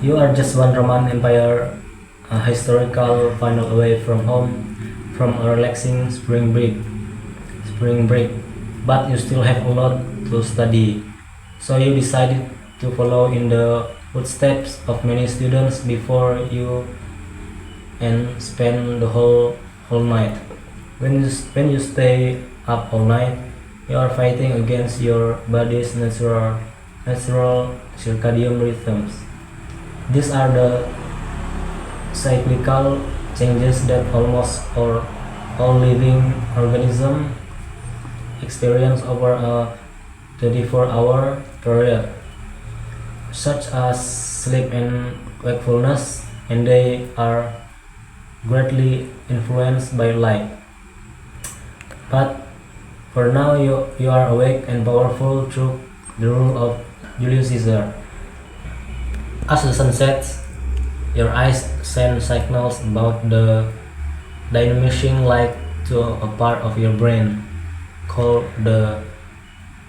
You are just one Roman Empire historical final away from home, from a relaxing spring break, but you still have a lot to study. So you decided to follow in the footsteps of many students before you and spend the whole night. When you stay up all night, you are fighting against your body's natural circadian rhythms. These are the cyclical changes that almost all living organisms experience over a 24-hour period, such as sleep and wakefulness, and they are greatly influenced by light. But for now, you are awake and powerful through the rule of Julius Caesar. As the sun sets, your eyes send signals about the diminishing light to a part of your brain called the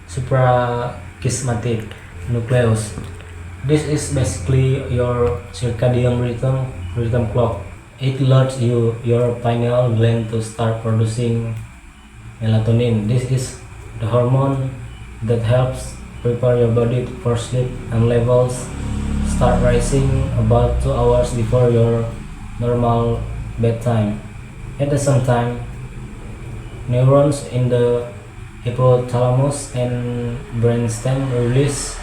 suprachiasmatic nucleus. This is basically your circadian rhythm clock. It alerts your pineal gland to start producing melatonin. This is the hormone that helps prepare your body for sleep, and levels start rising about 2 hours before your normal bedtime. At the same time, neurons in the hypothalamus and brainstem release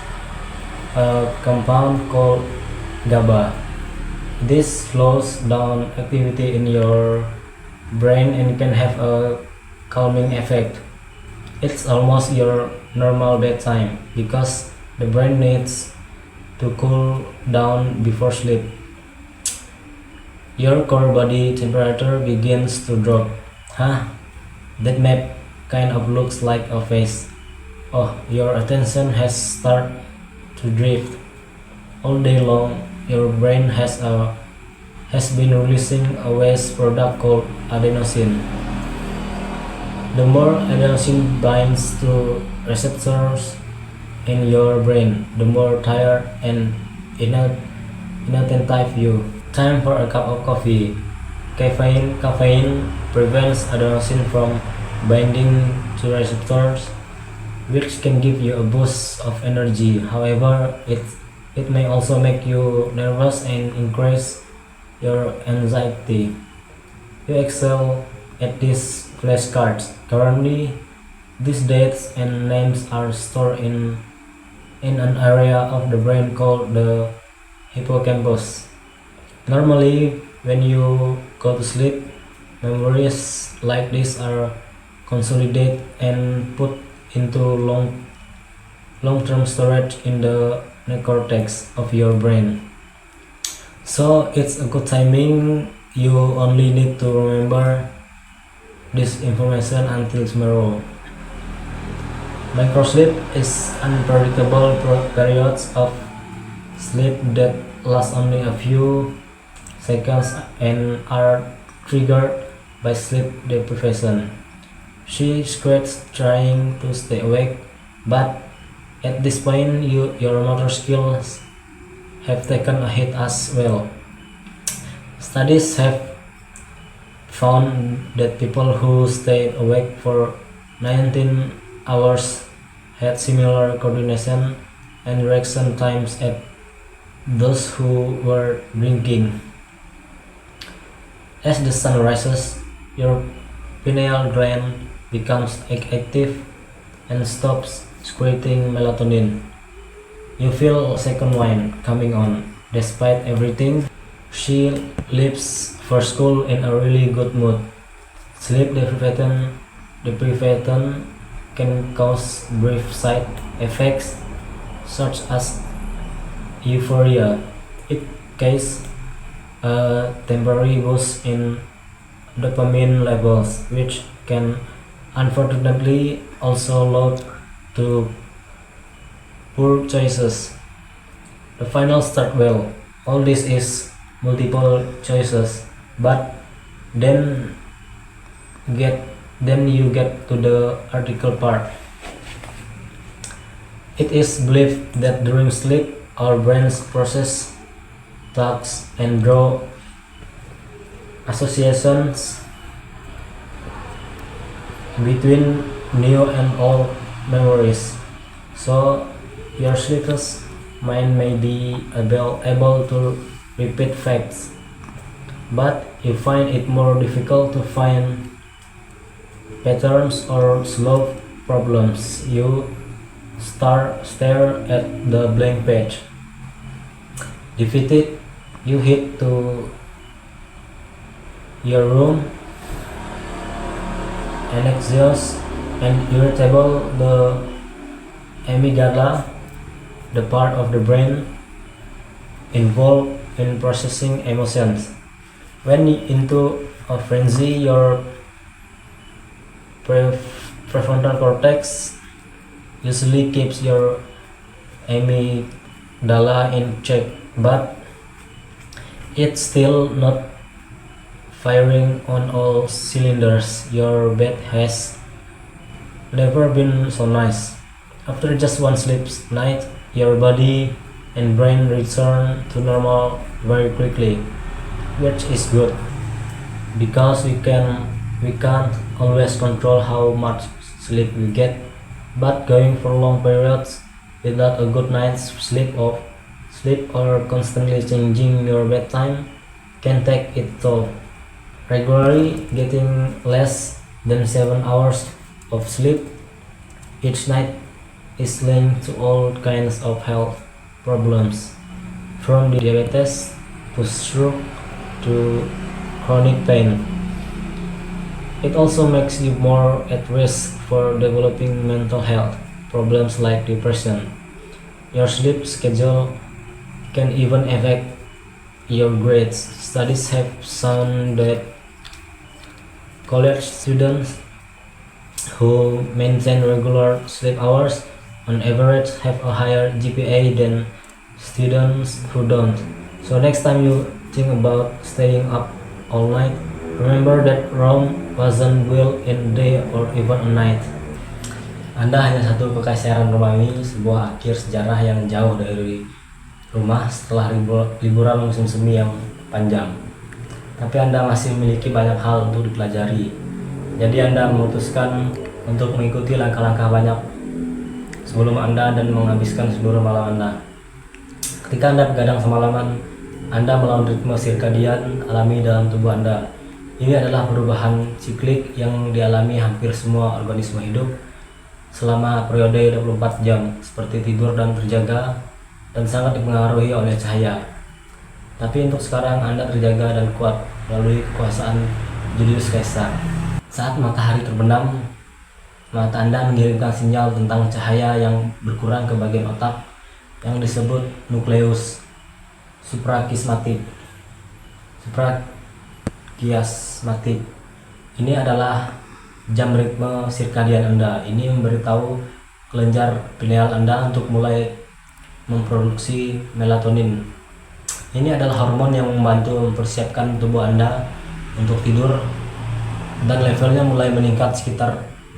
a compound called GABA. This slows down activity in your brain and can have a calming effect. It's almost your normal bedtime because the brain needs to cool down before sleep. Your core body temperature begins to drop. Huh? That map kind of looks like a face. Oh, your attention has started to drift. All day long, your brain has been releasing a waste product called adenosine. The more adenosine binds to receptors in your brain, the more tired and inattentive you. Time for a cup of coffee. Caffeine prevents adenosine from binding to receptors, which can give you a boost of energy. However, it may also make you nervous and increase your anxiety. You excel at these flashcards. Currently, these dates and names are stored in an area of the brain called the hippocampus. Normally, when you go to sleep, memories like this are consolidated and put into long-term storage in the neocortex of your brain. So it's a good timing. You only need to remember this information until tomorrow. Microsleep is unpredictable periods of sleep that last only a few seconds and are triggered by sleep deprivation. She screams trying to stay awake, but at this point your motor skills have taken a hit as well. Studies have found that people who stayed awake for 19 hours had similar coordination and reaction times as those who were blinking. As the sun rises, your pineal gland becomes active and stops secreting melatonin. You feel second wind coming on. Despite everything, she leaves for school in a really good mood. Sleep deprivation can cause brief side effects such as euphoria. It causes a temporary boost in dopamine levels, which can unfortunately also lead to poor choices. The final start well. All this is multiple choices, but then you get to the article part. It is believed that during sleep our brains process talks, and draw associations between new and old memories. So your sleepless mind may be able to repeat facts, but you find it more difficult to find patterns or solve problems. You stare at the blank page. Defeated, you head to your room, anxious and irritable. The amygdala, the part of the brain involved in processing emotions, went into a frenzy. Your prefrontal cortex usually keeps your amygdala in check, but it's still not firing on all cylinders. Your bed has never been so nice. After just one sleep night, your body and brain return to normal very quickly, which is good because we can't always control how much sleep we get, but going for long periods without a good night's sleep or constantly changing your bedtime can take its toll. Regularly getting less than 7 hours of sleep each night is linked to all kinds of health problems, from diabetes to stroke to chronic pain. It also makes you more at risk for developing mental health problems like depression. Your sleep schedule can even affect your grades. Studies have shown that college students who maintain regular sleep hours on average have a higher GPA than students who don't. So next time you think about staying up all night, remember that Rome wasn't built in a day or even a night. Anda hanya satu kekaisaran Romawi, sebuah akhir sejarah yang jauh dari rumah setelah liburan musim semi yang panjang. Tapi Anda masih memiliki banyak hal untuk dipelajari. Jadi Anda memutuskan untuk mengikuti langkah-langkah banyak sebelum Anda dan menghabiskan seluruh malam Anda. Ketika Anda begadang semalaman, Anda melawan ritme sirkadian alami dalam tubuh Anda. Ini adalah perubahan siklik yang dialami hampir semua organisme hidup selama periode 24 jam, seperti tidur dan terjaga, dan sangat dipengaruhi oleh cahaya. Tapi untuk sekarang Anda terjaga dan kuat melalui kekuasaan Julius Caesar. Saat matahari terbenam, mata Anda mengirimkan sinyal tentang cahaya yang berkurang ke bagian otak yang disebut nukleus suprakiasmatik. Ini adalah jam ritme sirkadian Anda. Ini memberitahu kelenjar pineal Anda untuk mulai memproduksi melatonin. Ini adalah hormon yang membantu mempersiapkan tubuh Anda untuk tidur, dan levelnya mulai meningkat sekitar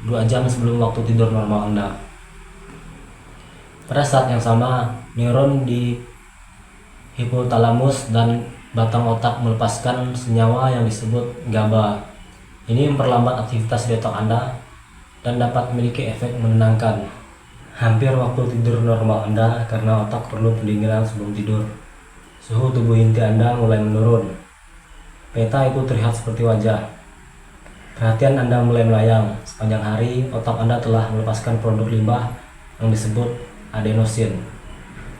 2 jam sebelum waktu tidur normal Anda. Pada saat yang sama, neuron di hipotalamus dan batang otak melepaskan senyawa yang disebut GABA. Ini memperlambat aktivitas di otak Anda dan dapat memiliki efek menenangkan hampir waktu tidur normal Anda, karena otak perlu pendinginan sebelum tidur. Suhu tubuh inti Anda mulai menurun. Peta itu terlihat seperti wajah. Perhatian Anda mulai melayang. Sepanjang hari, otak Anda telah melepaskan produk limbah yang disebut adenosin.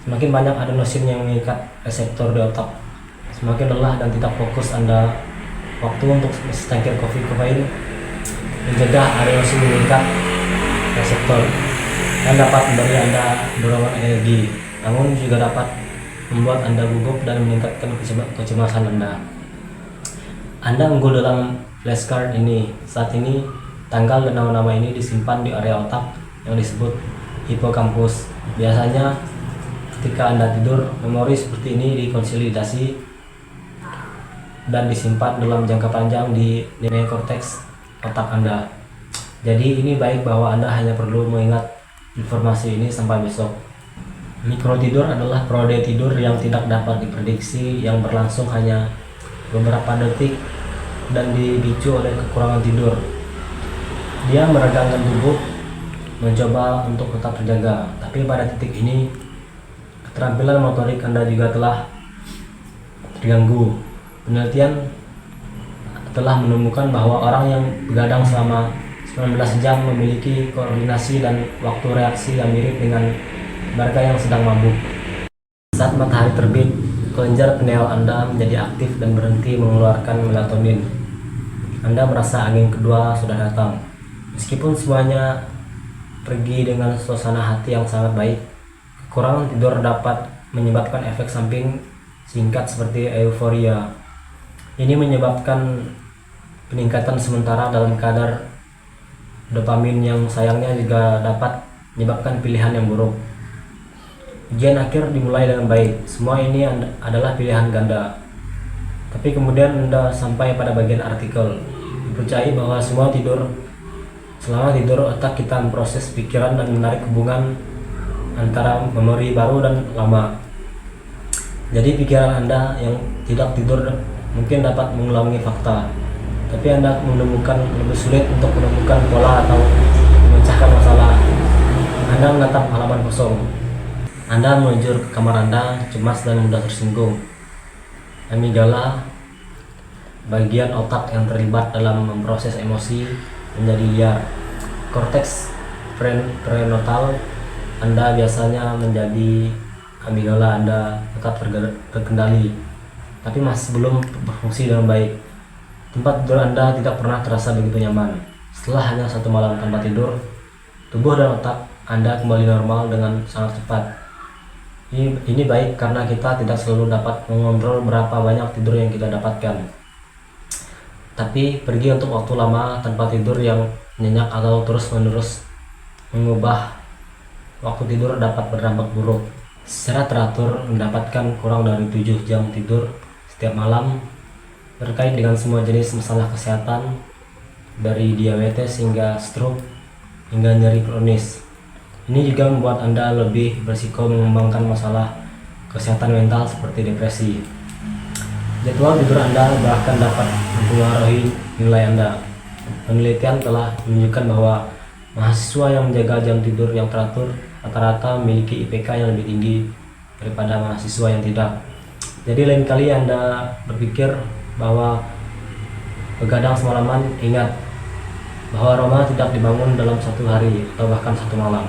Semakin banyak adenosin yang mengikat reseptor di otak, semakin lelah dan tidak fokus Anda. Waktu untuk secangkir kopi kafein mencegah adenosin mengikat reseptor dan dapat memberi Anda dorongan energi, namun juga dapat membuat Anda gugup dan meningkatkan kecemasan Anda. Anda unggul dalam flashcard ini. Saat ini, tanggal dan nama-nama ini disimpan di area otak yang disebut hipokampus. Biasanya, ketika Anda tidur, memori seperti ini dikonsolidasi dan disimpan dalam jangka panjang di neokorteks otak Anda. Jadi ini baik bahwa Anda hanya perlu mengingat informasi ini sampai besok. Mikro tidur adalah periode tidur yang tidak dapat diprediksi, yang berlangsung hanya beberapa detik dan dipicu oleh kekurangan tidur. Dia meregangkan tubuh, mencoba untuk tetap terjaga, tapi pada titik ini keterampilan motorik Anda juga telah terganggu. Penelitian telah menemukan bahwa orang yang begadang selama 19 jam memiliki koordinasi dan waktu reaksi yang mirip dengan mereka yang sedang mabuk. Saat matahari terbit, kelenjar pineal Anda menjadi aktif dan berhenti mengeluarkan melatonin. Anda merasa angin kedua sudah datang. Meskipun semuanya pergi dengan suasana hati yang sangat baik, kekurangan tidur dapat menyebabkan efek samping singkat seperti euforia. Ini menyebabkan peningkatan sementara dalam kadar dopamin yang sayangnya juga dapat menyebabkan pilihan yang buruk. Ujian akhir dimulai dengan baik. Semua ini adalah pilihan ganda. Tapi kemudian Anda sampai pada bagian artikel. Dipercayai bahwa selama tidur otak kita memproses pikiran dan menarik hubungan antara memori baru dan lama. Jadi pikiran Anda yang tidak tidur mungkin dapat mengulangi fakta, tapi Anda menemukan lebih sulit untuk menemukan pola atau memecahkan masalah. Anda menatap halaman kosong. Anda meluncur ke kamar Anda, cemas dan mudah tersinggung. Amigdala, bagian otak yang terlibat dalam memproses emosi, menjadi liar. Korteks prenotal Anda biasanya menjadi amigdala Anda tetap terkendali, tapi masih belum berfungsi dengan baik. Tempat tidur Anda tidak pernah terasa begitu nyaman. Setelah hanya 1 malam tanpa tidur, tubuh dan otak Anda kembali normal dengan sangat cepat. Ini baik karena kita tidak selalu dapat mengontrol berapa banyak tidur yang kita dapatkan. Tapi pergi untuk waktu lama tanpa tidur yang nyenyak atau terus-menerus mengubah waktu tidur dapat berdampak buruk. Secara teratur mendapatkan kurang dari 7 jam tidur setiap malam terkait dengan semua jenis masalah kesehatan, dari diabetes hingga stroke hingga nyeri kronis. Ini juga membuat Anda lebih berisiko mengembangkan masalah kesehatan mental seperti depresi. Jadwal tidur Anda bahkan dapat mempengaruhi nilai Anda. Penelitian telah menunjukkan bahwa mahasiswa yang menjaga jam tidur yang teratur rata-rata memiliki IPK yang lebih tinggi daripada mahasiswa yang tidak. Jadi lain kali Anda berpikir bahwa begadang semalaman, ingat bahwa Roma tidak dibangun dalam 1 hari atau bahkan 1 malam.